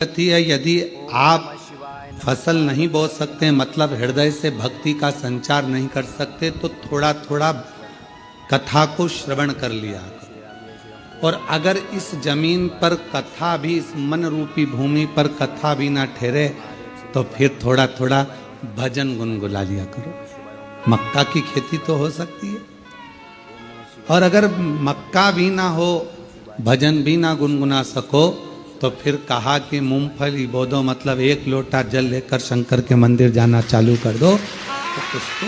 है यदि आप फसल नहीं बो सकते, मतलब हृदय से भक्ति का संचार नहीं कर सकते, तो थोड़ा थोड़ा कथा को श्रवण कर लिया। और अगर इस जमीन पर कथा भी, इस मन रूपी भूमि पर कथा भी ना ठहरे, तो फिर थोड़ा थोड़ा भजन गुनगुना लिया करो। मक्का की खेती तो हो सकती है, और अगर मक्का भी ना हो, भजन भी ना गुनगुना सको, तो फिर कहा कि मूंगफली बो दो, मतलब एक लोटा जल लेकर शंकर के मंदिर जाना चालू कर दो, तो कुछ तो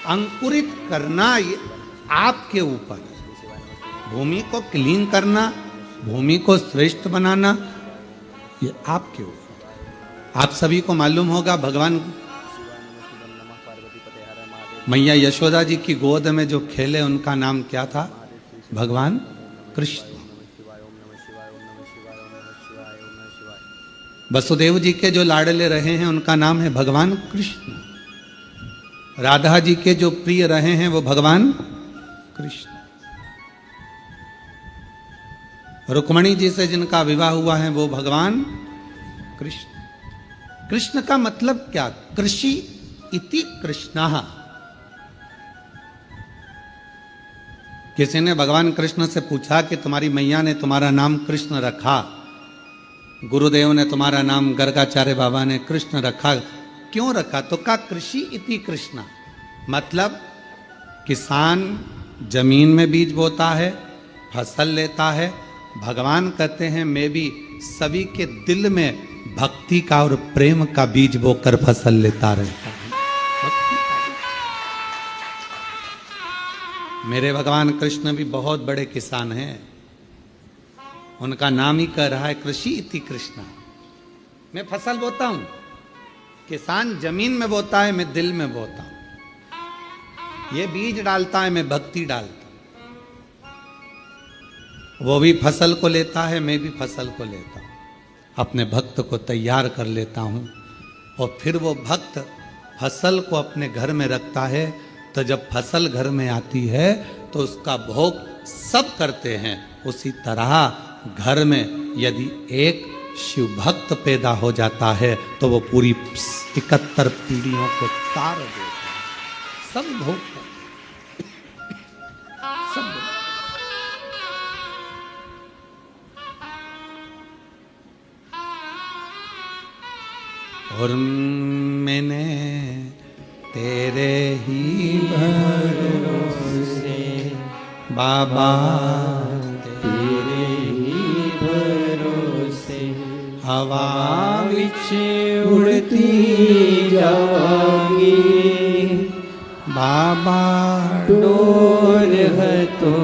अंकुरित करना ये आपके ऊपर। भूमि को क्लीन करना, भूमि को श्रेष्ठ बनाना, ये आपके ऊपर। आप सभी को मालूम होगा, भगवान मैया यशोदा जी की गोद में जो खेले उनका नाम क्या था? भगवान कृष्ण। वसुदेव जी के जो लाडले रहे हैं उनका नाम है भगवान कृष्ण। राधा जी के जो प्रिय रहे हैं वो भगवान कृष्ण। रुक्मणी जी से जिनका विवाह हुआ है वो भगवान कृष्ण। कृष्ण का मतलब क्या? कृषि इति कृष्णः। किसी ने भगवान कृष्ण से पूछा कि तुम्हारी मैया ने तुम्हारा नाम कृष्ण रखा, गुरुदेव ने तुम्हारा नाम, गर्गाचार्य बाबा ने कृष्ण रखा, क्यों रखा? तो कहा कृषि इति कृष्ण, मतलब किसान जमीन में बीज बोता है, फसल लेता है। भगवान कहते हैं मैं भी सभी के दिल में भक्ति का और प्रेम का बीज बोकर फसल लेता रहता हूं। मेरे भगवान कृष्ण भी बहुत बड़े किसान हैं, उनका नाम ही कह रहा है कृषि इति कृष्ण। मैं फसल बोता हूं, किसान जमीन में बोता है, मैं दिल में बोता हूं। ये बीज डालता है, मैं भक्ति डालता हूं। वो भी फसल को लेता है, मैं भी फसल को लेता हूं, अपने भक्त को तैयार कर लेता हूं, और फिर वो भक्त फसल को अपने घर में रखता है। तो जब फसल घर में आती है तो उसका भोग सब करते हैं। उसी तरह घर में यदि एक शिव भक्त पैदा हो जाता है तो वो पूरी 71 पीढ़ियों को तार देता है। सब भोग सब भोग। और मैंने तेरे ही भरोसे बाबा, तेरे ही भरोसे हवा विच उड़ती जावांगी। बाबा डोर है तो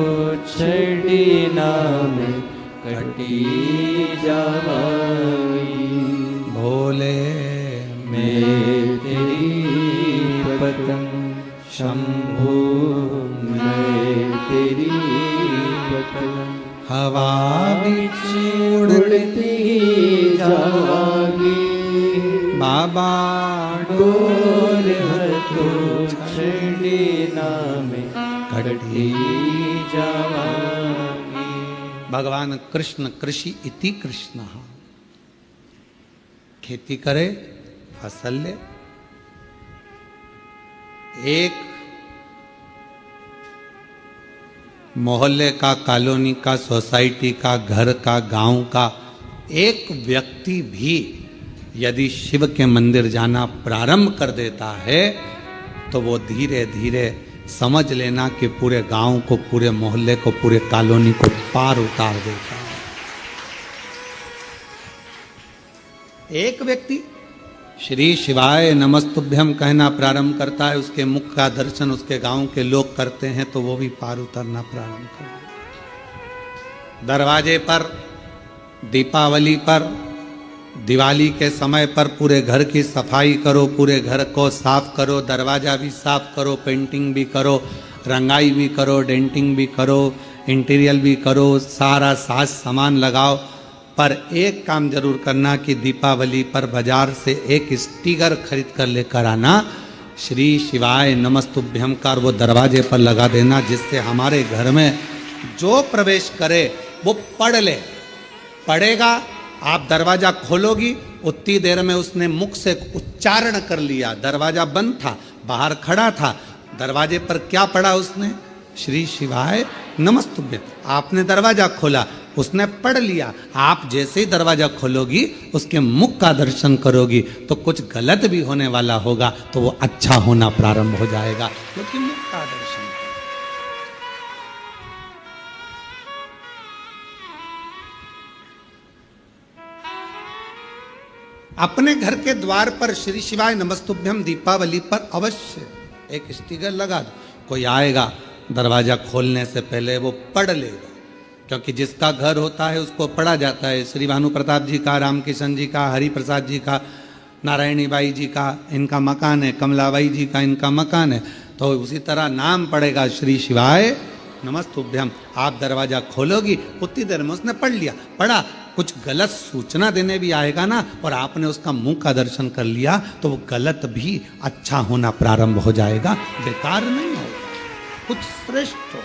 छड़ी ना में कटी जावांगी। भोले मैं तेरी पतंग शंभू, मैं तेरी पतंग हवा विच उड़ती जावांगी। बाबा डोर है तो छड़ी ना में कटी जावांगी। भगवान कृष्ण कृषि इति कृष्ण। खेती करे, फसल ले। एक मोहल्ले का, कॉलोनी का, सोसाइटी का, घर का, गांव का एक व्यक्ति भी यदि शिव के मंदिर जाना प्रारंभ कर देता है तो वो धीरे धीरे समझ लेना कि पूरे गांव को, पूरे मोहल्ले को, पूरे कॉलोनी को पार उतार देता है। एक व्यक्ति श्री शिवाय नमस्तुभ्यम कहना प्रारंभ करता है, उसके मुख का दर्शन उसके गांव के लोग करते हैं तो वो भी पार उतरना प्रारंभ कर देता। दरवाजे पर, दीपावली पर, दिवाली के समय पर पूरे घर की सफाई करो, पूरे घर को साफ करो, दरवाजा भी साफ करो, पेंटिंग भी करो, रंगाई भी करो, डेंटिंग भी करो, इंटीरियर भी करो, सारा साज सामान लगाओ। पर एक काम जरूर करना कि दीपावली पर बाजार से एक स्टिकर खरीद कर लेकर आना, श्री शिवाय नमस्तुभ्यम का, वो दरवाजे पर लगा देना, जिससे हमारे घर में जो प्रवेश करे वो पढ़ ले पड़ेगा, आप दरवाजा खोलोगी, उतनी देर में उसने मुख से उच्चारण कर लिया। दरवाजा बंद था, बाहर खड़ा था, दरवाजे पर क्या पढ़ा उसने? श्री शिवाय नमस्तुभ्यम। आपने दरवाजा खोला, उसने पढ़ लिया। आप जैसे ही दरवाजा खोलोगी, उसके मुख का दर्शन करोगी, तो कुछ गलत भी होने वाला होगा तो वो अच्छा होना प्रारंभ हो जाएगा, क्योंकि मुख का दर्शन। अपने घर के द्वार पर श्री शिवाय नमस्तुभ्यम दीपावली पर अवश्य एक स्टिकर लगा दो। कोई आएगा, दरवाजा खोलने से पहले वो पढ़ लेगा, क्योंकि जिसका घर होता है उसको पढ़ा जाता है। श्री भानु प्रताप जी का, राम किशन जी का, हरि प्रसाद जी का, नारायणी बाई जी का इनका मकान है, कमलाबाई जी का इनका मकान है, तो उसी तरह नाम पड़ेगा श्री शिवाय नमस्तुभ्यम। आप दरवाजा खोलोगी, उतनी देर में उसने पढ़ लिया। पढ़ा, कुछ गलत सूचना देने भी आएगा ना, और आपने उसका मुंह का दर्शन कर लिया, तो वो गलत भी अच्छा होना प्रारंभ हो जाएगा, बेकार नहीं होगा, कुछ श्रेष्ठ हो।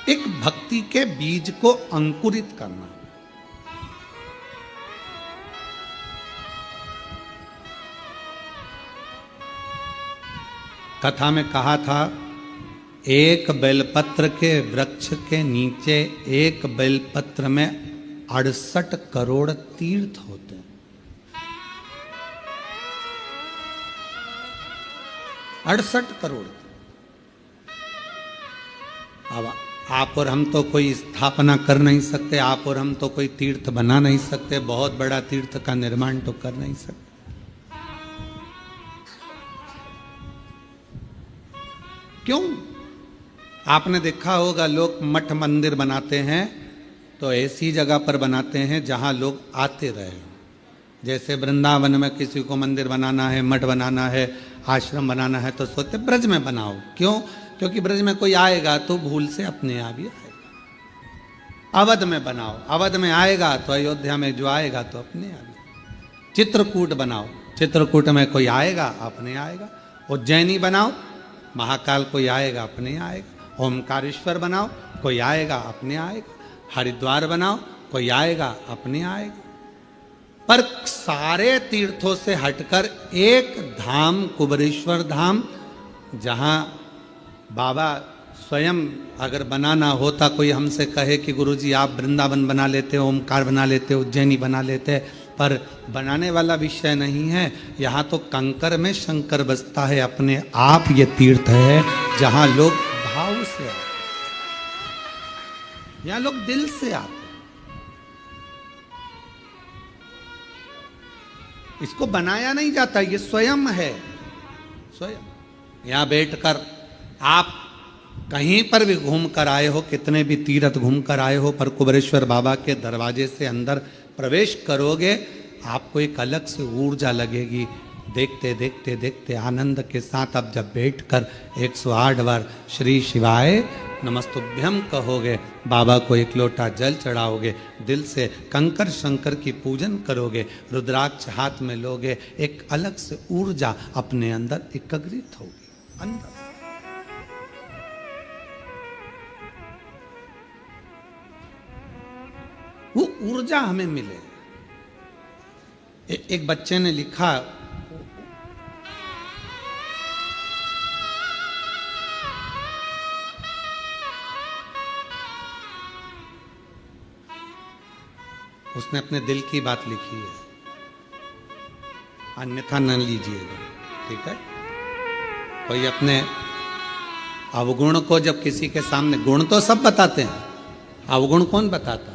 एक भक्ति के बीज को अंकुरित करना। कथा में कहा था, एक बेलपत्र के वृक्ष के नीचे एक बेलपत्र में 68 करोड़ तीर्थ होते हैं। 68 करोड़। अब आप और हम तो कोई स्थापना कर नहीं सकते, आप और हम तो कोई तीर्थ बना नहीं सकते, बहुत बड़ा तीर्थ का निर्माण तो कर नहीं सकते। क्यों? आपने देखा होगा, लोग मठ मंदिर बनाते हैं तो ऐसी जगह पर बनाते हैं जहां लोग आते रहे। जैसे वृंदावन में किसी को मंदिर बनाना है, मठ बनाना है, आश्रम बनाना है, तो सोचते ब्रज में बनाओ। क्यों? क्योंकि ब्रज में कोई आएगा तो भूल से अपने आप ही आएगा। अवध में बनाओ, अवध में आएगा तो अयोध्या में जो आएगा तो अपने आप ही। चित्रकूट बनाओ, चित्रकूट में कोई आएगा अपने आएगा। उज्जैनी बनाओ, महाकाल कोई आएगा अपने आएगा। ओमकारेश्वर बनाओ, कोई आएगा अपने आएगा। हरिद्वार बनाओ, कोई आएगा अपने आएगा। पर सारे तीर्थों से हटकर एक धाम, कुबेरेश्वर धाम, जहाँ बाबा स्वयं अगर बनाना होता, कोई हमसे कहे कि गुरुजी आप वृंदावन बना लेते, ओमकार बना लेते, उज्जैनी बना लेते, पर बनाने वाला विषय नहीं है। यहाँ तो कंकर में शंकर बसता है अपने आप। ये तीर्थ है जहाँ लोग भाव से आते, यहाँ लोग दिल से आते। इसको बनाया नहीं जाता, ये स्वयं है, स्वयं। यहाँ बैठकर आप कहीं पर भी घूम कर आए हो, कितने भी तीर्थ घूम कर आए हो, पर कुबेरेश्वर बाबा के दरवाजे से अंदर प्रवेश करोगे, आपको एक अलग से ऊर्जा लगेगी। देखते देखते देखते आनंद के साथ अब जब बैठकर 108 बार श्री शिवाय नमस्तुभ्यम कहोगे, बाबा को एक लोटा जल चढ़ाओगे, दिल से कंकर शंकर की पूजन करोगे, रुद्राक्ष हाथ में लोगे, एक अलग से ऊर्जा अपने अंदर एकत्रित होगी अंदर। वो ऊर्जा हमें मिले। एक बच्चे ने लिखा, उसने अपने दिल की बात लिखी है, अन्यथा न लीजिएगा, ठीक है। कोई अपने अवगुण को जब किसी के सामने, गुण तो सब बताते हैं, अवगुण कौन बताता?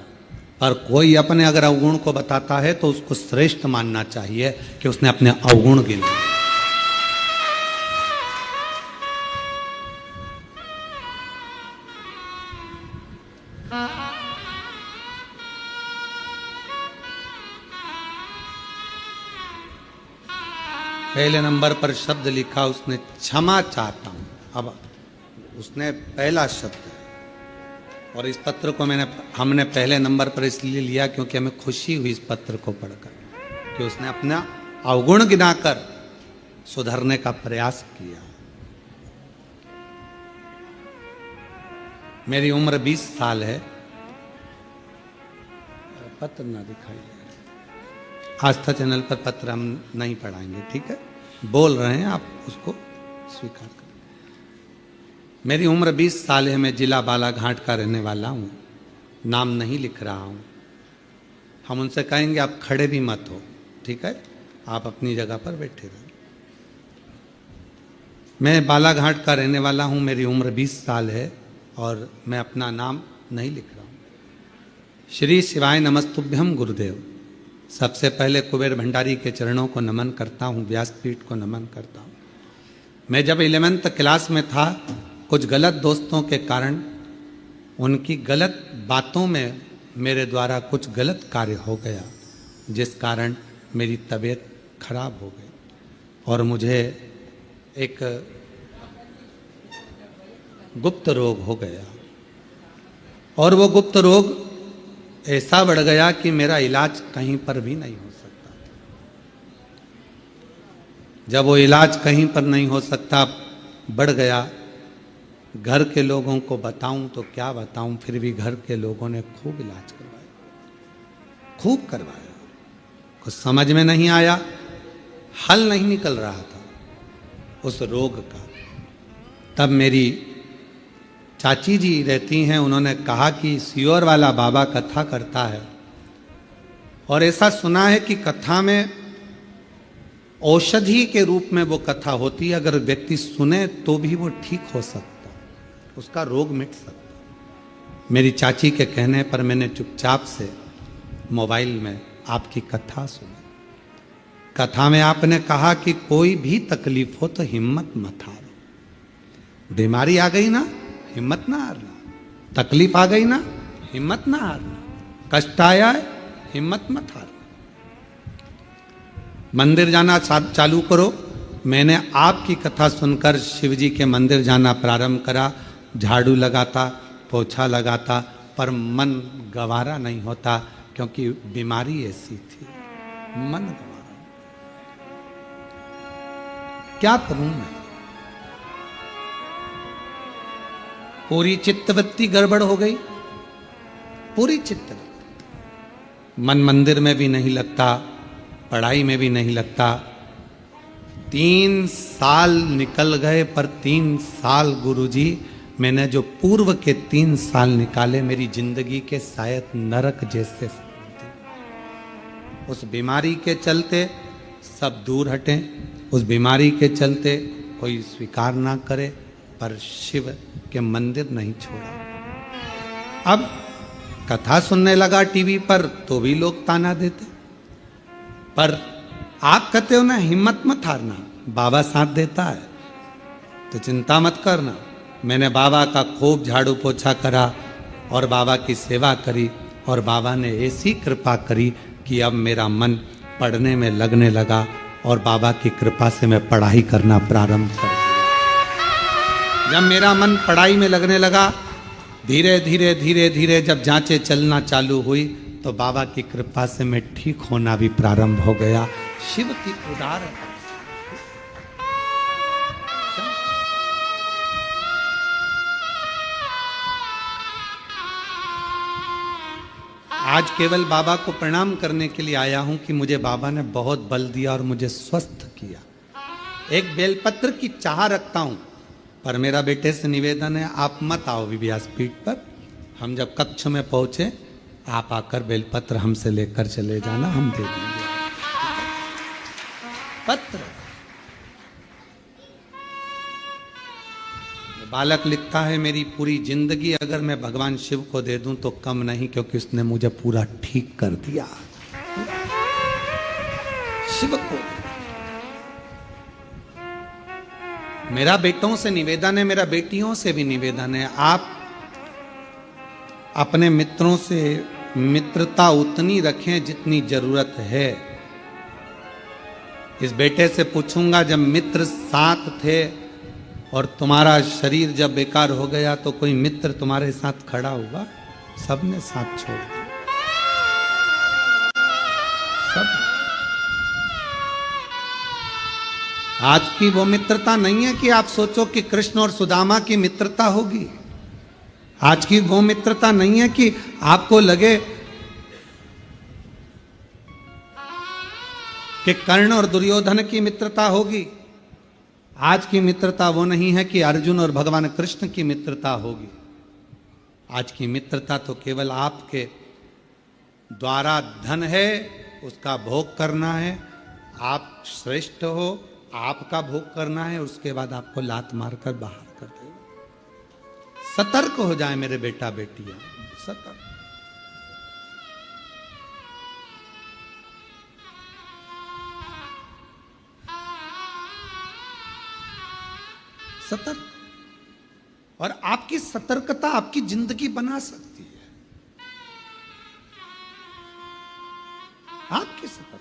पर कोई अपने अगर अवगुण को बताता है तो उसको श्रेष्ठ मानना चाहिए कि उसने अपने अवगुण गिने। पहले नंबर पर शब्द लिखा उसने, क्षमा चाहता हूं। अब उसने पहला शब्द, और इस पत्र को हमने पहले नंबर पर इसलिए लिया क्योंकि हमें खुशी हुई इस पत्र को पढ़कर कि उसने अपना अवगुण गिनाकर सुधरने का प्रयास किया। मेरी उम्र 20 साल है। पत्र ना दिखाइए, आस्था चैनल पर पत्र हम नहीं पढ़ाएंगे, ठीक है? बोल रहे हैं, आप उसको स्वीकार करें। मेरी उम्र 20 साल है। मैं जिला बालाघाट का रहने वाला हूँ। नाम नहीं लिख रहा हूँ। हम उनसे कहेंगे आप खड़े भी मत हो, ठीक है? आप अपनी जगह पर बैठे रहो। मैं बालाघाट का रहने वाला हूँ। मेरी उम्र 20 साल है और मैं अपना नाम नहीं लिख रहा हूँ। श्री शिवाय नमस्तुभ्यम गुरुदेव। सबसे पहले कुबेर भंडारी के चरणों को नमन करता हूँ, व्यासपीठ को नमन करता हूँ। मैं जब 11th क्लास में था, कुछ गलत दोस्तों के कारण, उनकी गलत बातों में मेरे द्वारा कुछ गलत कार्य हो गया, जिस कारण मेरी तबीयत खराब हो गई और मुझे एक गुप्त रोग हो गया। और वो गुप्त रोग ऐसा बढ़ गया कि मेरा इलाज कहीं पर भी नहीं हो सकता। जब वो इलाज कहीं पर नहीं हो सकता, बढ़ गया, घर के लोगों को बताऊं तो क्या बताऊं, फिर भी घर के लोगों ने खूब इलाज करवाया, खूब करवाया। कुछ समझ में नहीं आया, हल नहीं निकल रहा था उस रोग का। तब मेरी चाची जी रहती हैं, उन्होंने कहा कि सियोर वाला बाबा कथा करता है और ऐसा सुना है कि कथा में औषधि के रूप में वो कथा होती है। अगर व्यक्ति सुने तो भी वो ठीक हो सकता, उसका रोग मिट सकता। मेरी चाची के कहने पर मैंने चुपचाप से मोबाइल में आपकी कथा सुनी। कथा में आपने कहा कि कोई भी तकलीफ हो तो हिम्मत मत हारो। बीमारी आ गई ना, हिम्मत ना हारना। तकलीफ आ गई ना, हिम्मत ना हारना। कष्ट आया है, हिम्मत मत हारना। मंदिर जाना चालू करो। मैंने आपकी कथा सुनकर शिव जी के मंदिर जाना प्रारंभ करा। झाड़ू लगाता, पोछा लगाता, पर मन गवारा नहीं होता, क्योंकि बीमारी ऐसी थी, मन गवारा। क्या करूं मैं? पूरी चित्तवृत्ति गड़बड़ हो गई, पूरी चित्तवृत्ति। मन मंदिर में भी नहीं लगता, पढ़ाई में भी नहीं लगता। 3 साल निकल गए, पर 3 साल गुरुजी, मैंने जो पूर्व के 3 साल निकाले, मेरी जिंदगी के शायद नरक जैसे। उस बीमारी के चलते सब दूर हटें, उस बीमारी के चलते कोई स्वीकार ना करे, पर शिव के मंदिर नहीं छोड़ा। अब कथा सुनने लगा टीवी पर तो भी लोग ताना देते, पर आप कहते हो ना हिम्मत मत हारना, बाबा साथ देता है, तो चिंता मत करना। मैंने बाबा का खूब झाड़ू पोछा करा और बाबा की सेवा करी, और बाबा ने ऐसी कृपा करी कि अब मेरा मन पढ़ने में लगने लगा, और बाबा की कृपा से मैं पढ़ाई करना प्रारंभ कर दिया। जब मेरा मन पढ़ाई में लगने लगा, धीरे धीरे धीरे धीरे जब जांचें चलना चालू हुई, तो बाबा की कृपा से मैं ठीक होना भी प्रारंभ हो गया। शिव की उदार आज केवल बाबा को प्रणाम करने के लिए आया हूं कि मुझे बाबा ने बहुत बल दिया और मुझे स्वस्थ किया। एक बेलपत्र की चाह रखता हूं, पर मेरा बेटे से निवेदन है आप मत आओ व्यासपीठ पर। हम जब कक्ष में पहुंचे, आप आकर बेलपत्र हमसे लेकर चले जाना, हम दे देंगे पत्र। बालक लिखता है मेरी पूरी जिंदगी अगर मैं भगवान शिव को दे दूं तो कम नहीं, क्योंकि उसने मुझे पूरा ठीक कर दिया। शिव को मेरा बेटों से निवेदन है, मेरा बेटियों से भी निवेदन है, आप अपने मित्रों से मित्रता उतनी रखें जितनी जरूरत है। इस बेटे से पूछूंगा, जब मित्र साथ थे और तुम्हारा शरीर जब बेकार हो गया तो कोई मित्र तुम्हारे साथ खड़ा हुआ? सबने साथ छोड़ दिया, सब। आज की वो मित्रता नहीं है कि आप सोचो कि कृष्ण और सुदामा की मित्रता होगी। आज की गौ मित्रता नहीं है कि आपको लगे कि कर्ण और दुर्योधन की मित्रता होगी। आज की मित्रता वो नहीं है कि अर्जुन और भगवान कृष्ण की मित्रता होगी। आज की मित्रता तो केवल आपके द्वारा धन है, उसका भोग करना है, आप श्रेष्ठ हो, आपका भोग करना है, उसके बाद आपको लात मारकर बाहर कर दे। सतर्क हो जाए मेरे बेटा बेटियां, सतर्क। सतर्क। और आपकी सतर्कता आपकी जिंदगी बना सकती है। आपकी सतर्कता।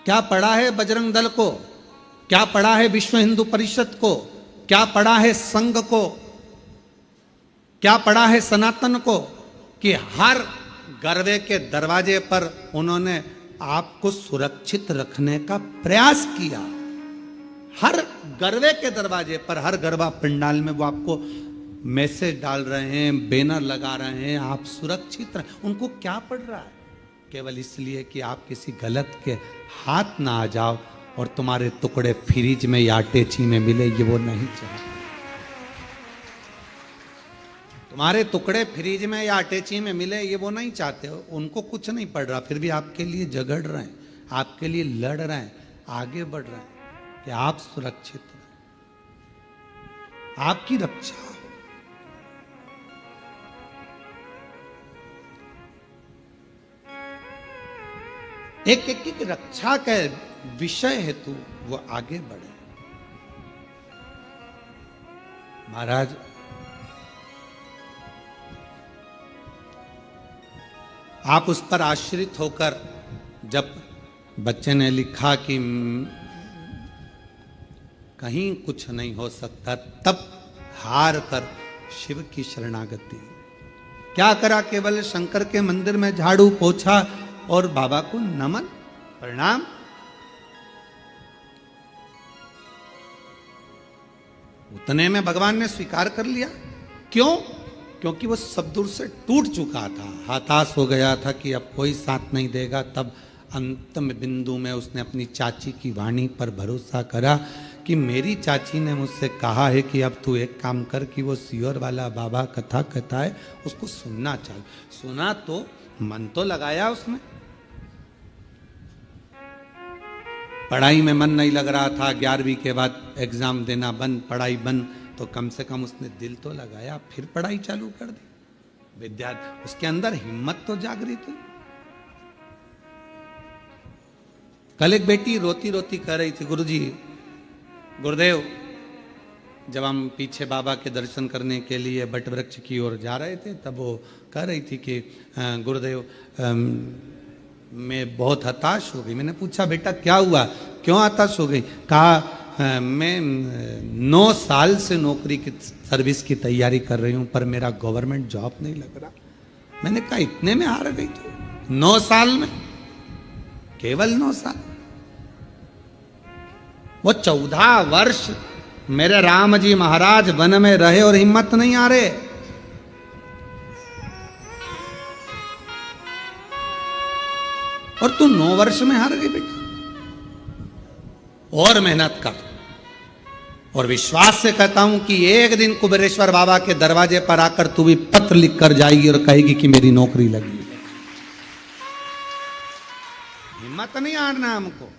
क्या पड़ा है बजरंग दल को, क्या पड़ा है विश्व हिंदू परिषद को, क्या पड़ा है संघ को, क्या पड़ा है सनातन को, कि हर गरवे के दरवाजे पर उन्होंने आपको सुरक्षित रखने का प्रयास किया। हर गरवे के दरवाजे पर, हर गरबा पंडाल में वो आपको मैसेज डाल रहे हैं, बैनर लगा रहे हैं, आप सुरक्षित रहे। उनको क्या पड़ रहा है? केवल इसलिए कि आप किसी गलत के हाथ ना आ जाओ और तुम्हारे टुकड़े फ्रिज में या अटैची में मिले, ये वो नहीं चाहते। तुम्हारे टुकड़े फ्रिज में या अटैची में मिले, ये वो नहीं चाहते हो। उनको कुछ नहीं पड़ रहा, फिर भी आपके लिए झगड़ रहे हैं, आपके लिए लड़ रहे हैं, आगे बढ़ रहे हैं कि आप सुरक्षित रहें, आपकी रक्षा हो। एक एक की रक्षा के विषय हेतु वो आगे बढ़े। महाराज, आप उस पर आश्रित होकर, जब बच्चे ने लिखा कि कहीं कुछ नहीं हो सकता, तब हार कर शिव की शरणागति। क्या करा? केवल शंकर के मंदिर में झाड़ू पोछा और बाबा को नमन प्रणाम। उतने में भगवान ने स्वीकार कर लिया। क्यों? क्योंकि वो सब दूर से टूट चुका था, हताश हो गया था कि अब कोई साथ नहीं देगा। तब अंतिम बिंदु में उसने अपनी चाची की वाणी पर भरोसा करा कि मेरी चाची ने मुझसे कहा है कि अब तू एक काम कर कि वो सियोर वाला बाबा कथा कहता है, उसको सुनना चाहिए। सुना तो मन तो लगाया उसने। पढ़ाई में मन नहीं लग रहा था, 11वीं के बाद एग्जाम देना बंद, पढ़ाई बंद, तो कम से कम उसने दिल तो लगाया, फिर पढ़ाई चालू कर दी। विद्यार्थी, उसके अंदर हिम्मत तो जागृत हुई। कल एक बेटी रोती रोती कह रही थी, गुरुजी, गुरुदेव, जब हम पीछे बाबा के दर्शन करने के लिए बट वृक्ष की ओर जा रहे थे, तब वो कह रही थी कि गुरुदेव, मैं बहुत हताश हो गई। मैंने पूछा, बेटा क्या हुआ, क्यों हताश हो गई? कहा, मैं 9 साल से नौकरी की सर्विस की तैयारी कर रही हूं, पर मेरा गवर्नमेंट जॉब नहीं लग रहा। मैंने कहा, इतने में हार गई तू? 9 साल में, केवल 9 साल। वो 14 वर्ष मेरे राम जी महाराज वन में रहे और हिम्मत नहीं आ रहे। और तू 9 वर्ष में हार गई बेटा। और मेहनत कर, और विश्वास से कहता हूं कि एक दिन कुबेरेश्वर बाबा के दरवाजे पर आकर तू भी पत्र लिख कर जाएगी और कहेगी कि मेरी नौकरी लगी। हिम्मत नहीं हारना हमको।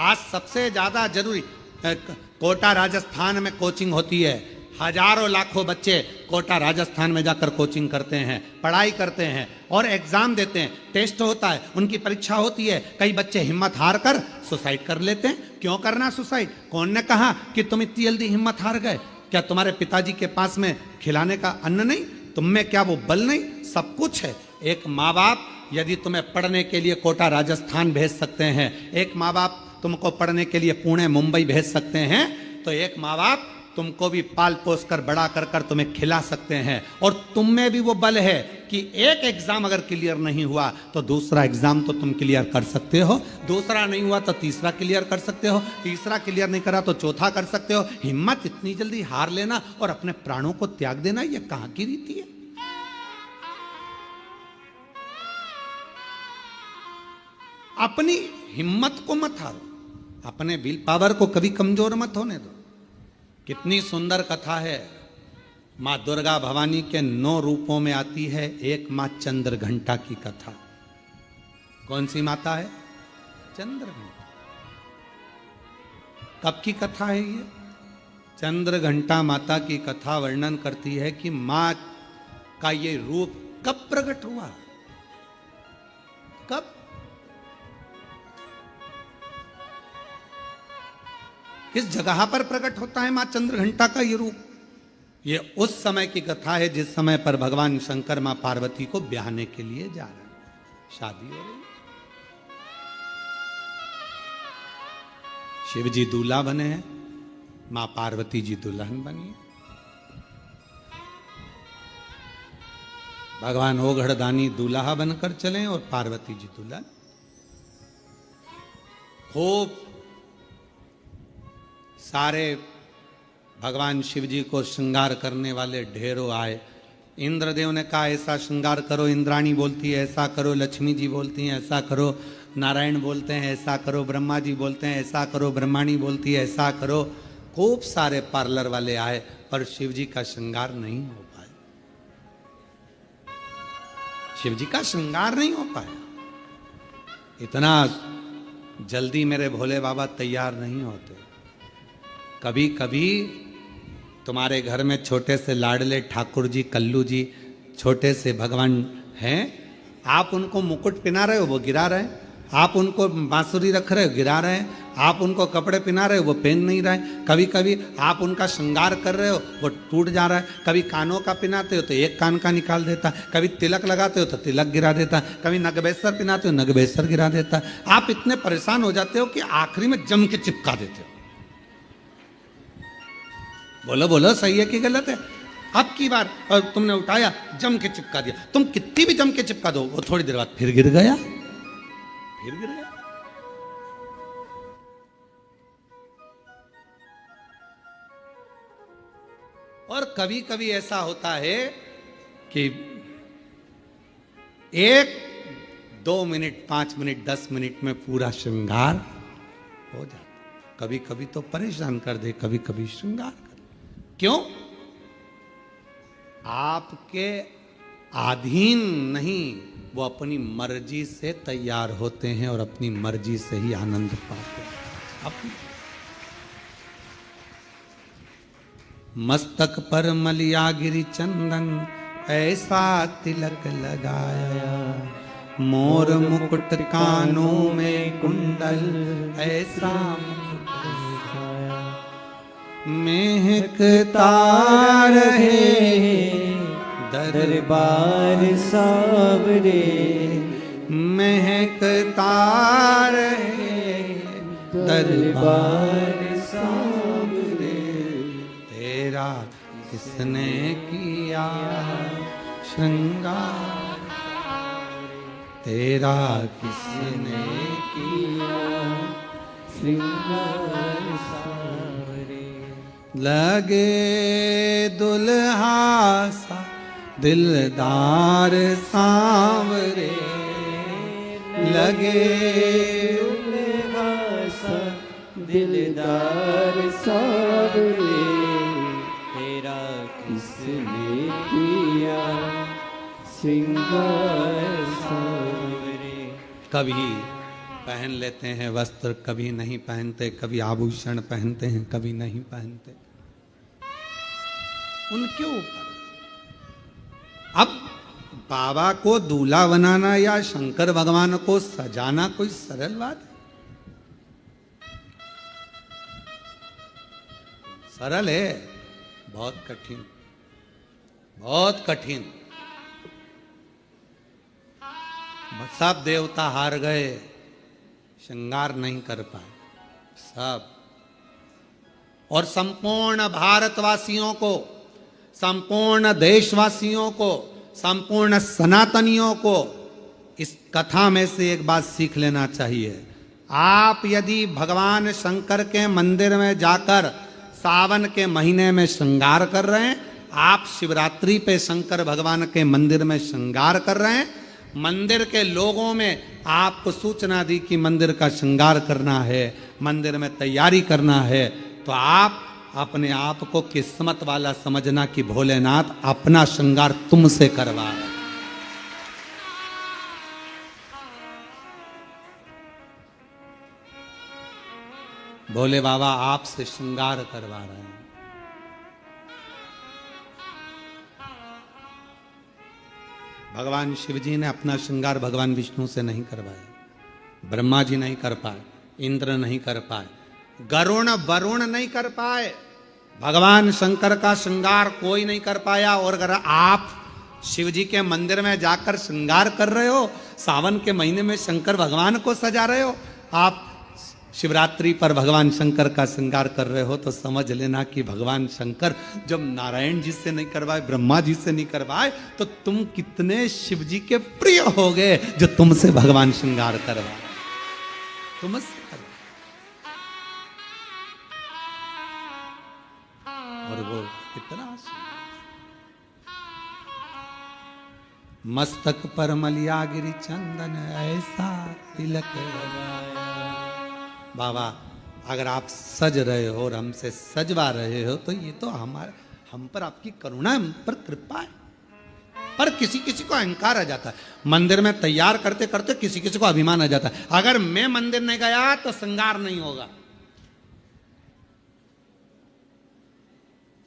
आज सबसे ज्यादा जरूरी, कोटा राजस्थान में कोचिंग होती है, हजारों लाखों बच्चे कोटा राजस्थान में जाकर कोचिंग करते हैं, पढ़ाई करते हैं और एग्जाम देते हैं, टेस्ट होता है, उनकी परीक्षा होती है। कई बच्चे हिम्मत हार कर सुसाइड कर लेते हैं। क्यों करना सुसाइड? कौन ने कहा कि तुम इतनी जल्दी हिम्मत हार गए? क्या तुम्हारे पिताजी के पास में खिलाने का अन्न नहीं? तुम में क्या वो बल नहीं? सब कुछ है। एक माँ बाप यदि तुम्हें पढ़ने के लिए कोटा राजस्थान भेज सकते हैं, एक माँ बाप तुमको पढ़ने के लिए पुणे मुंबई भेज सकते हैं, तो एक माँ बाप तुमको भी पाल पोस कर बड़ा कर कर तुम्हें खिला सकते हैं, और तुम में भी वो बल है कि एक एग्जाम अगर क्लियर नहीं हुआ तो दूसरा एग्जाम तो तुम क्लियर कर सकते हो, दूसरा नहीं हुआ तो तीसरा क्लियर कर सकते हो, तीसरा क्लियर नहीं करा तो चौथा कर सकते हो। हिम्मत इतनी जल्दी हार लेना और अपने प्राणों को त्याग देना, ये कहां की रीति है? अपनी हिम्मत को मत हारो, अपने विल पावर को कभी कमजोर मत होने दो। कितनी सुंदर कथा है, मां दुर्गा भवानी के 9 रूपों में आती है एक मां चंद्र घंटा की कथा। कौन सी माता है? चंद्र घंटा। कब की कथा है ये? चंद्र घंटा माता की कथा वर्णन करती है कि मां का ये रूप कब प्रकट हुआ, कब? किस जगह पर प्रकट होता है मां चंद्र घंटा का ये रूप? ये उस समय की कथा है जिस समय पर भगवान शंकर मां पार्वती को ब्याहने के लिए जा रहे हैं, शादी हो रही। शिव जी दूल्हा बने हैं, मां पार्वती जी दुल्हन बनी है। भगवान ओघड़दानी दूल्हा बनकर चले और पार्वती जी दुल्हन। खूब सारे भगवान शिव जी को श्रृंगार करने वाले ढेरों आए। इंद्रदेव ने कहा ऐसा श्रृंगार करो, इंद्राणी बोलती है ऐसा करो, लक्ष्मी जी बोलती हैं ऐसा करो, नारायण बोलते हैं ऐसा करो, ब्रह्मा जी बोलते हैं ऐसा करो, ब्रह्माणी बोलती है ऐसा करो। खूब सारे पार्लर वाले आए पर शिव जी का श्रृंगार नहीं हो पाया, शिव जी का श्रृंगार नहीं हो पाया। इतना जल्दी मेरे भोले बाबा तैयार नहीं होते। कभी कभी तुम्हारे घर में छोटे से लाडले ठाकुर जी, कल्लू जी, छोटे से भगवान हैं, आप उनको मुकुट पहना रहे हो वो गिरा रहे हैं, आप उनको बांसुरी रख रहे हो गिरा रहे हैं, आप उनको कपड़े पहना रहे हो वो पहन नहीं रहे। कभी कभी आप उनका श्रृंगार कर रहे हो वो टूट जा रहा है। कभी कानों का पहनाते हो तो एक कान का निकाल देता है, कभी तिलक लगाते हो तो तिलक गिरा देता है, कभी नगबेसर पहनाते हो नगबेसर गिरा देता है। आप इतने परेशान हो जाते हो कि आखिरी में जम के चिपका देते हो। बोलो बोलो सही है कि गलत है? अब की बार और तुमने उठाया जम के चिपका दिया, तुम कितनी भी जम के चिपका दो वो थोड़ी देर बाद फिर गिर गया, फिर गिर गया। और कभी कभी ऐसा होता है कि 1-2 मिनट 5 मिनट 10 मिनट में पूरा श्रृंगार हो जाता। कभी कभी तो परेशान कर दे, कभी कभी श्रृंगार कर। क्यों? आपके अधीन नहीं, वो अपनी मर्जी से तैयार होते हैं और अपनी मर्जी से ही आनंद पाते हैं। अपनी मस्तक पर मलिया गिरी चंदन ऐसा तिलक लगाया, मोर मुकुट कानों में कुंडल ऐसा महकता रहे दरबार सावरे, महकता रहे दरबार सावरे, तेरा किसने किया श्रृंगार, तेरा किसने किया श्रृंगार सावरे। लगे दुल्हा सा दिलदार सांवरे, लगे दुल्हा सा दिलदार सांवरे, तेरा किसने किया श्रृंगार सांवरे। कभी पहन लेते हैं वस्त्र, कभी नहीं पहनते, कभी आभूषण पहनते हैं, कभी नहीं पहनते, उनके ऊपर। अब बाबा को दूल्हा बनाना या शंकर भगवान को सजाना कोई सरल बात है? सरल है? बहुत कठिन, बहुत कठिन। सब देवता हार गए, श्रृंगार नहीं कर पाए सब। और संपूर्ण भारतवासियों को, संपूर्ण देशवासियों को, संपूर्ण सनातनियों को इस कथा में से एक बात सीख लेना चाहिए। आप यदि भगवान शंकर के मंदिर में जाकर सावन के महीने में श्रृंगार कर रहे हैं, आप शिवरात्रि पे शंकर भगवान के मंदिर में श्रृंगार कर रहे हैं, मंदिर के लोगों में आपको सूचना दी कि मंदिर का श्रृंगार करना है, मंदिर में तैयारी करना है, तो आप अपने आप को किस्मत वाला समझना कि भोलेनाथ अपना श्रृंगार तुमसे करवा रहे हैं। भोले बाबा आपसे श्रृंगार करवा रहे हैं। भगवान शिव जी ने अपना श्रृंगार भगवान विष्णु से नहीं करवाया, ब्रह्मा जी नहीं कर पाए, इंद्र नहीं कर पाए, गरुण वरुण नहीं कर पाए, भगवान शंकर का श्रृंगार कोई नहीं कर पाया। और अगर आप शिव जी के मंदिर में जाकर श्रृंगार कर रहे हो, सावन के महीने में शंकर भगवान को सजा रहे हो, आप शिवरात्रि पर भगवान शंकर का श्रृंगार कर रहे हो, तो समझ लेना कि भगवान शंकर जब नारायण जी से नहीं करवाए, ब्रह्मा जी से नहीं करवाए, तो तुम कितने शिव जी के प्रिय हो गए जो तुमसे भगवान श्रृंगार करवाए, तुमसे करवाए। और वो कितना मस्तक पर मलिया गिरी चंदन ऐसा तिलक लगाया। बाबा अगर आप सज रहे हो और हमसे सजवा रहे हो, तो ये तो हम पर आपकी करुणा, हम पर कृपा है। पर किसी किसी को अहंकार आ जाता है, मंदिर में तैयार करते करते किसी किसी को अभिमान आ जाता है, अगर मैं मंदिर नहीं गया तो श्रृंगार नहीं होगा।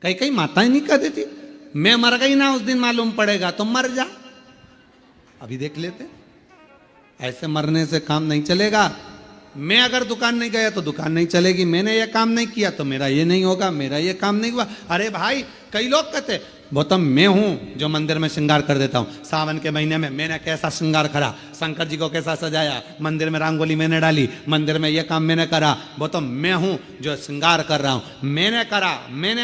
कई कई माताएं नहीं कह देती, मैं मर गई ना उस दिन मालूम पड़ेगा, तो मर जा। अभी देख लेते, ऐसे मरने से काम नहीं चलेगा। मैं अगर दुकान नहीं गया तो दुकान नहीं चलेगी, मैंने ये काम नहीं किया तो मेरा ये नहीं होगा, मेरा ये काम नहीं हुआ। अरे भाई, कई लोग कहते गौतम मैं हूं जो मंदिर में श्रृंगार कर देता हूं, सावन के महीने में मैंने कैसा श्रृंगार करा, शंकर जी को कैसा सजाया, मंदिर में रंगोली मैंने डाली, मंदिर में ये काम मैंने करा, गौतम मैं हूं जो श्रृंगार कर रहा हूं, मैंने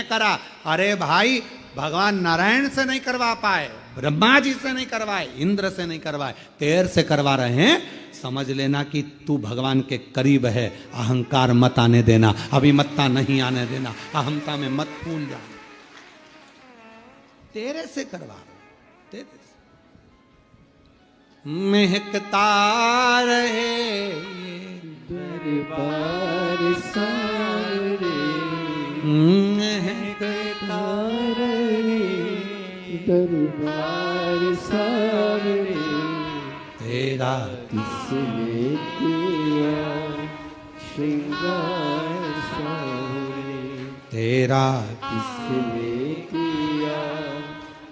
करा। अरे भाई, भगवान नारायण से नहीं करवा पाए, ब्रह्मा जी से नहीं करवाए, इंद्र से नहीं करवाए, तेर से करवा रहे हैं। समझ लेना कि तू भगवान के करीब है, अहंकार मत आने देना, अभिमत्ता नहीं आने देना, अहमता में मत फूल जाना। तेरे से करवा रहे, तेरे से महकता रहे दरबार सारे, महकता रहे दरबार सारे, तेरा किसने किया श्रृंगार सारे, तेरा किसने किया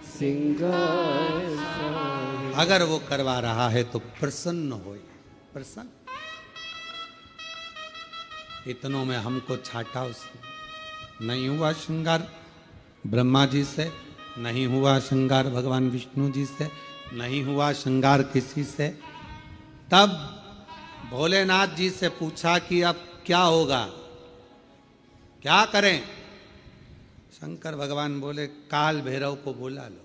श्रृंगार सारे। अगर वो करवा रहा है तो प्रसन्न हो, प्रसन्न। इतनों में हमको छाटा उसने, नहीं हुआ श्रृंगार ब्रह्मा जी से, नहीं हुआ श्रृंगार भगवान विष्णु जी से, नहीं हुआ श्रृंगार किसी से। तब भोलेनाथ जी से पूछा कि अब क्या होगा, क्या करें। शंकर भगवान बोले काल भैरव को बुला लो,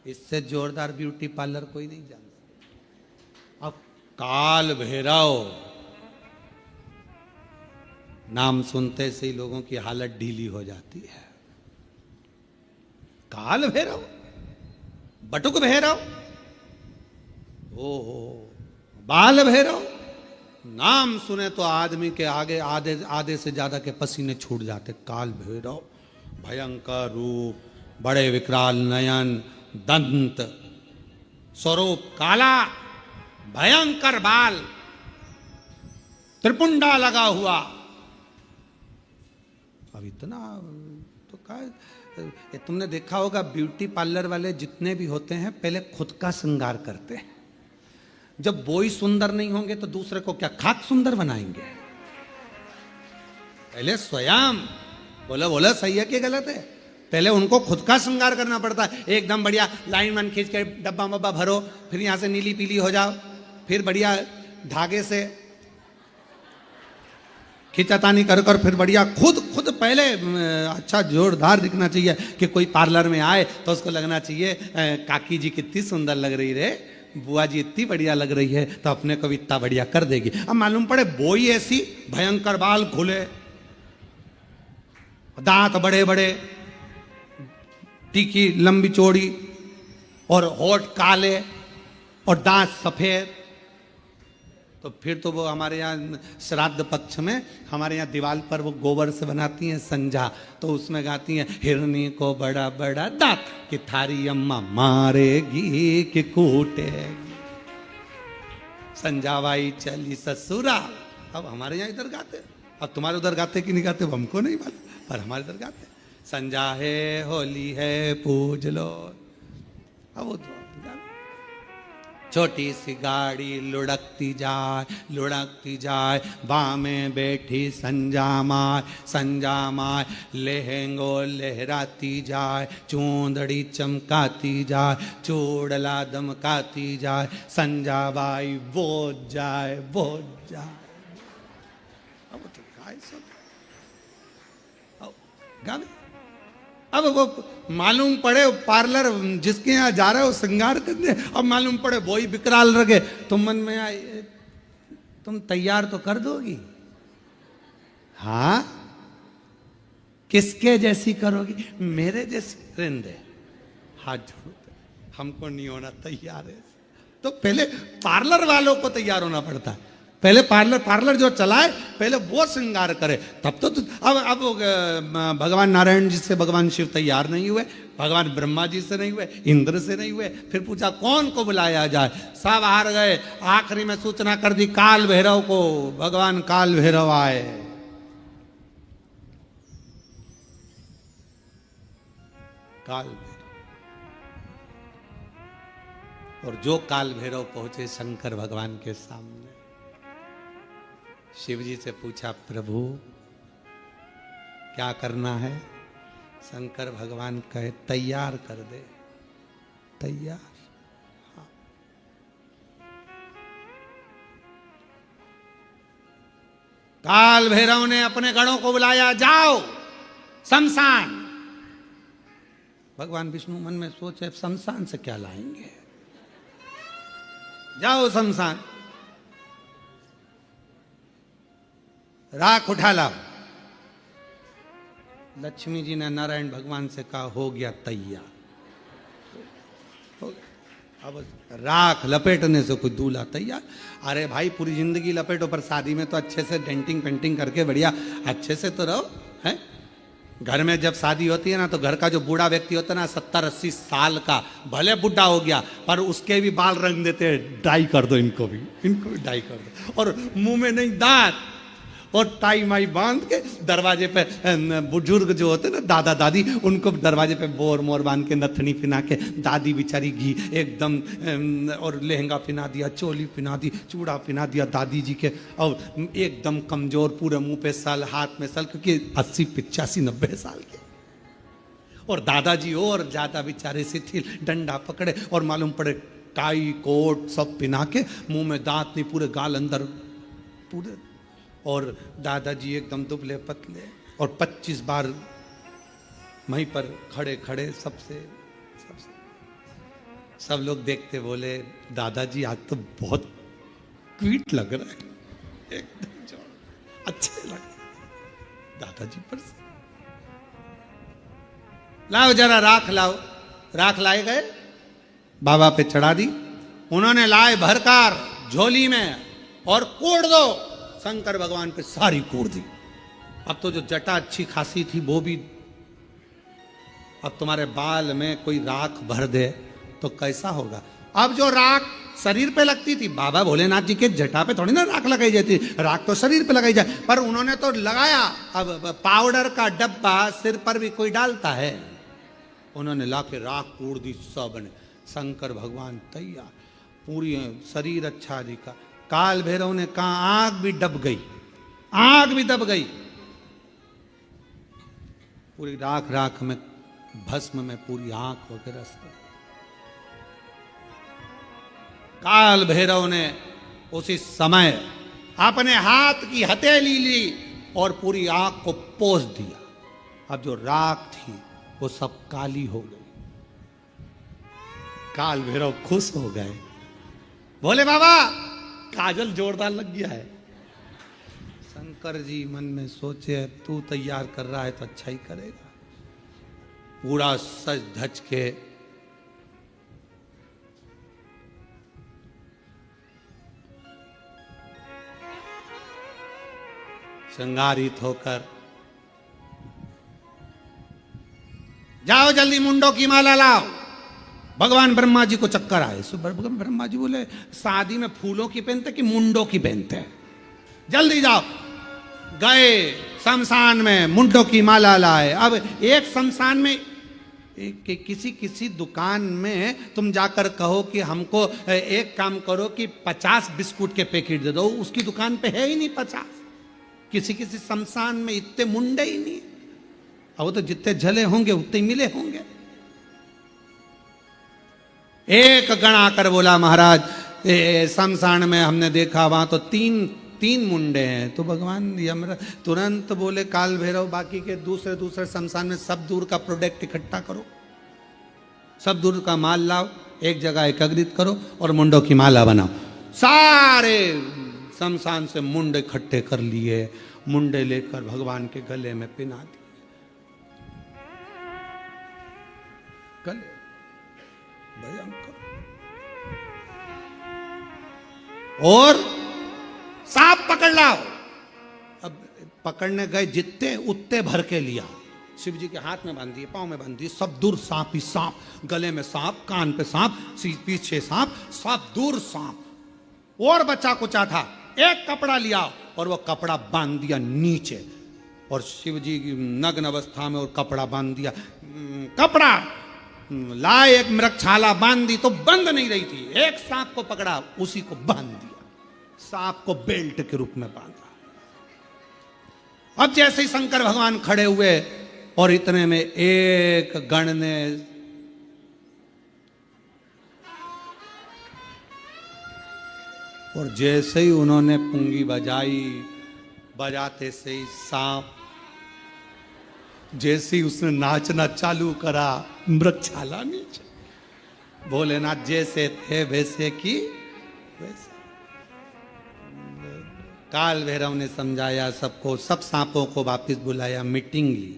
इससे जोरदार ब्यूटी पार्लर कोई नहीं जानता। अब काल भैरव नाम सुनते से ही लोगों की हालत ढीली हो जाती है। काल भैरव, बटुक भैरव, ओहो बाल भैरव, नाम सुने तो आदमी के आगे आधे से ज्यादा के पसीने छूट जाते। काल भैरव, भयंकर रूप, बड़े विकराल नयन, दंत स्वरूप काला, भयंकर बाल, त्रिपुंडा लगा हुआ। अब इतना तो क्या, तुमने देखा होगा ब्यूटी पार्लर वाले जितने भी होते हैं पहले खुद का श्रृंगार करते हैं। जब वो ही सुंदर नहीं होंगे तो दूसरे को क्या खाक सुंदर बनाएंगे। पहले स्वयं, बोला सही है कि गलत है, पहले उनको खुद का श्रृंगार करना पड़ता है। एकदम बढ़िया लाइन वन खींच के डब्बा मब्बा भरो, फिर यहां से नीली पीली हो जाओ, फिर बढ़िया धागे से खींचातानी कर कर फिर बढ़िया खुद खुद पहले अच्छा जोरदार दिखना चाहिए कि कोई पार्लर में आए तो उसको लगना चाहिए काकी जी कितनी सुंदर लग रही रे, बुआ जी इतनी बढ़िया लग रही है, तो अपने को भी इतना बढ़िया कर देगी। अब मालूम पड़े बोई ऐसी भयंकर, बाल खुले, दांत बड़े बड़े, टीकी लंबी चौड़ी, और होठ काले और दांत सफेद, तो फिर तो वो हमारे यहाँ श्राद्ध पक्ष में हमारे यहाँ दीवार पर वो गोबर से बनाती हैं संजा, तो उसमें गाती हैं हिरनी को बड़ा बड़ा दांत कि थारी अम्मा मारेगी कि कूटेगी, संजावाई चली ससुराल। अब हमारे यहाँ इधर गाते, अब तुम्हारे उधर गाते कि नहीं गाते वो हमको नहीं मालूम, पर हमारे इधर गाते संजा है होली है पूज लो। अब वो छोटी सी गाड़ी लुढ़कती जाए, बाँ में बैठी संजा माय लहंगो लहराती जाए, चूंदड़ी चमकाती जाए, चूड़ला दमकाती जाए, संजा बाई बोझ जाए। अब तो गाय सब गावे। अब वो मालूम पड़े पार्लर जिसके यहाँ जा रहे हो श्रृंगार करने, अब मालूम पड़े वही विकराल रगे, तो मन में आए तुम तैयार तो कर दोगी, हाँ किसके जैसी करोगी, मेरे जैसी रिंदे, हाथ जोड़ो, हमको नहीं होना तैयार है। तो पहले पार्लर वालों को तैयार होना पड़ता है, पहले पार्लर जो चलाए पहले वो श्रृंगार करे, तब तो अब भगवान नारायण जी से भगवान शिव तैयार नहीं हुए, भगवान ब्रह्मा जी से नहीं हुए, इंद्र से नहीं हुए, फिर पूछा कौन को बुलाया जाए, सब हार गए। आखिरी में सूचना कर दी काल भैरव को, भगवान काल भैरव आए। काल भैरव, और जो काल भैरव पहुंचे शंकर भगवान के सामने, शिव जी से पूछा प्रभु क्या करना है, शंकर भगवान कहे तैयार कर दे, तैयार। हाँ। काल भैरव ने अपने गणों को बुलाया, जाओ शमशान। भगवान विष्णु मन में सोचे शमशान से क्या लाएंगे, जाओ शमशान, राख उठा लाओ। लक्ष्मी जी ने नारायण भगवान से कहा हो गया तैयार, अब राख लपेटने से कोई दूल्हा तैयार। अरे भाई पूरी जिंदगी लपेटो, पर शादी में तो अच्छे से डेंटिंग पेंटिंग करके बढ़िया अच्छे से तो रहो, है। घर में जब शादी होती है ना, तो घर का जो बूढ़ा व्यक्ति होता है ना 70-80 साल का, भले बुढ़ा हो गया पर उसके भी बाल रंग देते हैं, डाई कर दो इनको भी डाई कर दो, और मुंह में नहीं दांत, और टाई माई बांध के दरवाजे पे बुजुर्ग जो होते ना दादा दादी, उनको दरवाजे पे बोर मोर बांध के नथनी पिना के, दादी बेचारी घी एकदम, और लहंगा पिना दिया, चोली पिना दी, चूड़ा पिना दिया दादी जी के, और एकदम कमजोर, पूरे मुंह पे सल, हाथ में सल, क्योंकि 80, 85, 90 साल के, और दादाजी और ज्यादा बेचारे शिथिल, डंडा पकड़े, और मालूम पड़े टाई कोट सब पिना के, मुंह में दांत नहीं, पूरे गाल अंदर पूरे, और दादाजी एकदम दुबले पतले, और 25 बार वहीं पर खड़े खड़े सबसे सब लोग देखते बोले दादाजी आज तो बहुत क्वीट लग रहा है, एकदम अच्छे लग दादाजी पर से। लाओ जरा राख लाओ, राख लाए गए, बाबा पे चढ़ा दी, उन्होंने लाए भरकार झोली में, और कोड़ दो, शंकर भगवान पे सारी कोड़ दी। अब तो जो जटा अच्छी खासी थी वो भी, अब तुम्हारे बाल में कोई राख भर दे तो कैसा होगा। अब जो राख शरीर पे लगती थी, बाबा भोलेनाथ जी के जटा पे थोड़ी ना राख लगाई जाती, राख तो शरीर पे लगाई जाए, पर उन्होंने तो लगाया। अब पाउडर का डब्बा सिर पर भी कोई डालता है, उन्होंने लाके राख कोड़ दी सब ने, शंकर भगवान तैयार, पूरी शरीर अच्छा दिखा। काल भैरव ने कहा आग भी दब गई, आग भी दब गई, पूरी राख राख में, भस्म में पूरी आंख होकर रस। काल भैरव ने उसी समय अपने हाथ की हथेली ली, और पूरी आग को पोंछ दिया। अब जो राख थी वो सब काली हो गई। काल भैरव खुश हो गए, बोले बाबा काजल जोरदार लग गया है। शंकर जी मन में सोचे तू तैयार कर रहा है तो अच्छा ही करेगा। पूरा सज धज के श्रृंगारित होकर, जाओ जल्दी मुंडों की माला लाओ। भगवान ब्रह्मा जी को चक्कर आए। सो भगवान ब्रह्मा जी बोले शादी में फूलों की पहनते कि मुंडों की पहनते हैं, जल्दी जाओ। गए शमशान में मुंडों की माला लाए। अब एक शमशान में किसी दुकान में तुम जाकर कहो कि हमको एक काम करो कि 50 बिस्कुट के पैकेट दे दो, उसकी दुकान पे है ही नहीं 50। किसी शमशान में इतने मुंडे ही नहीं। अब वो तो जितने झले होंगे उतने ही मिले होंगे। एक गण आकर बोला महाराज शमशान में हमने देखा वहां तो तीन मुंडे हैं। तो भगवान यमराज तुरंत बोले काल भैरव बाकी के दूसरे शमशान में सब दूर का प्रोडक्ट इकट्ठा करो, सब दूर का माल लाओ, एक जगह एकत्रित करो और मुंडों की माला बनाओ। सारे शमशान से मुंडे इकट्ठे कर लिए, मुंडे लेकर भगवान के गले में पिना दिए। गले भयंकर। और सांप पकड़ लाओ। अब पकड़ने गए जितने उतने भर के लिया। शिव जी के हाथ में बांध दिए, पांव में बांध दिए, सब दूर सांप ही सांप, गले में सांप, कान पे सांप, पीछे सांप, सब दूर सांप। और बच्चा कुचा था, एक कपड़ा लिया और वो कपड़ा बांध दिया नीचे, और शिव जी की नग्न अवस्था में और कपड़ा बांध दिया। कपड़ा लाए, एक मृगछाला बांध दी तो बंद नहीं रही थी। एक सांप को पकड़ा, उसी को बांध दिया, सांप को बेल्ट के रूप में बांधा। अब जैसे ही शंकर भगवान खड़े हुए और इतने में एक गण ने और जैसे ही उन्होंने पुंगी बजाई, बजाते से ही सांप जैसे ही उसने नाचना चालू करा, मृगछाला नीचे। भोलेनाथ जैसे थे वैसे की वैसे। काल भैरव ने समझाया सबको, सब सांपों को वापस बुलाया, मीटिंग ली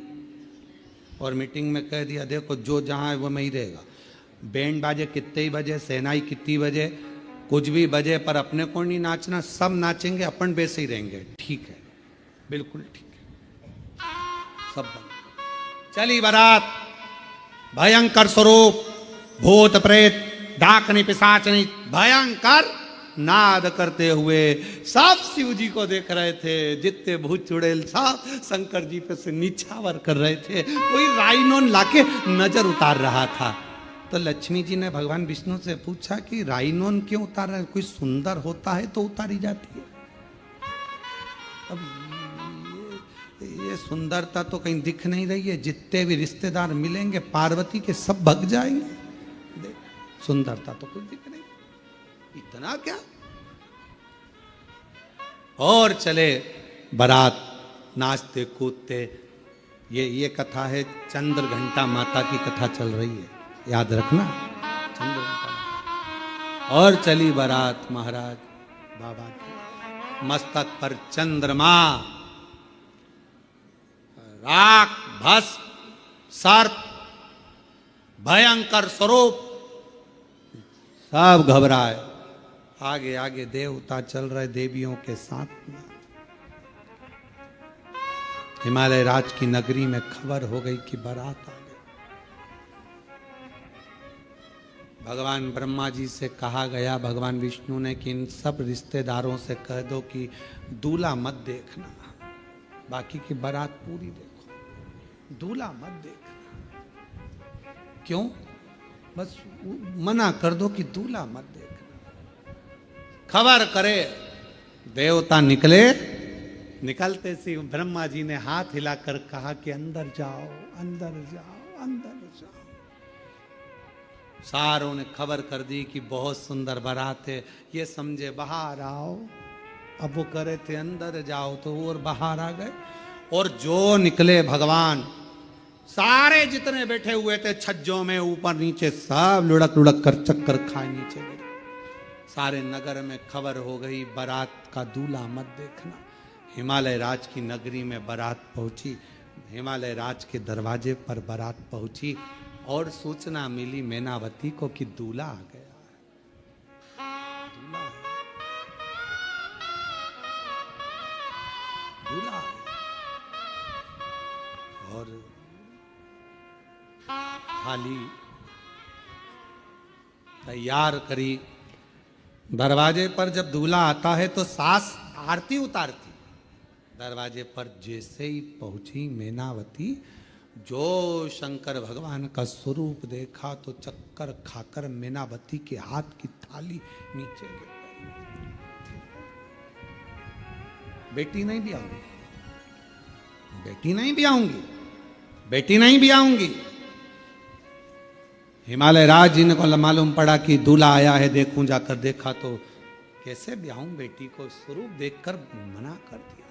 और मीटिंग में कह दिया देखो जो जहां है वो में ही रहेगा। बैंड बाजे कितने ही बजे, सहनाई कितनी बजे, कुछ भी बजे, पर अपने को नहीं नाचना, सब नाचेंगे, अपन वैसे ही रहेंगे। ठीक है, बिल्कुल ठीक है। सब बंद। चली बारात, भयंकर स्वरूप, भूत प्रेत डाकनी पिशाचनी भयंकर नाद करते हुए सब शिव जी को देख रहे थे। जितने भूत चुड़ैल सब शंकर जी पे से निछावर कर रहे थे। कोई राइनोन लाके नजर उतार रहा था। तो लक्ष्मी जी ने भगवान विष्णु से पूछा कि राइनोन क्यों उतार रहे, कोई सुंदर होता है तो उतारी जाती है। अब ये सुंदरता तो कहीं दिख नहीं रही है। जितने भी रिश्तेदार मिलेंगे पार्वती के सब भग जाएंगे। सुंदरता तो कुछ दिख नहीं, इतना क्या। और चले बारात, नाचते कूदते। ये कथा है, चंद्र घंटा माता की कथा चल रही है, याद रखना, चंद्र घंटा। और चली बारात महाराज बाबा की, मस्तक पर चंद्रमा, राख, भस्म, सर्प, भयंकर स्वरूप, सब घबराए। आगे आगे देवता चल रहे देवियों के साथ में। हिमालय राज की नगरी में खबर हो गई कि बारात आ गई। भगवान ब्रह्मा जी से कहा गया, भगवान विष्णु ने, कि इन सब रिश्तेदारों से कह दो कि दूल्हा मत देखना, बाकी की बारात पूरी देखो, दूल्हा मत देखना। क्यों? बस मना कर दो कि दूल्हा मत देखना। खबर करे, देवता निकले। निकलते सी ब्रह्मा जी ने हाथ हिलाकर कहा कि अंदर जाओ, अंदर जाओ, अंदर जाओ। सारों ने खबर कर दी कि बहुत सुंदर बारात है, ये समझे बाहर आओ। अब वो कह रहे थे अंदर जाओ, तो और बाहर आ गए। और जो निकले भगवान, सारे जितने बैठे हुए थे छज्जों में ऊपर नीचे, सब लुढ़क लुढ़क कर चक्कर खाए नीचे गिरे। सारे नगर में खबर हो गई, बारात का दूल्हा मत देखना। हिमालय राज की नगरी में बारात पहुंची, हिमालय राज के दरवाजे पर बारात पहुंची और सूचना मिली मैनावती को कि दूल्हा आ गया। दूल्हा दूल्हा और थाली तैयार करी। दरवाजे पर जब दूल्हा आता है तो सास आरती उतारती। दरवाजे पर जैसे ही पहुंची मैनावती, जो शंकर भगवान का स्वरूप देखा तो चक्कर खाकर मैनावती के हाथ की थाली नीचे गिर गई। बेटी नहीं भी आऊंगी, बेटी नहीं भी आऊंगी, बेटी नहीं भी आऊंगी। हिमालय राज जी ने को मालूम पड़ा कि दूल्हा आया है, देखूं। जाकर देखा तो कैसे ब्याहूं बेटी को, स्वरूप देखकर मना कर दिया।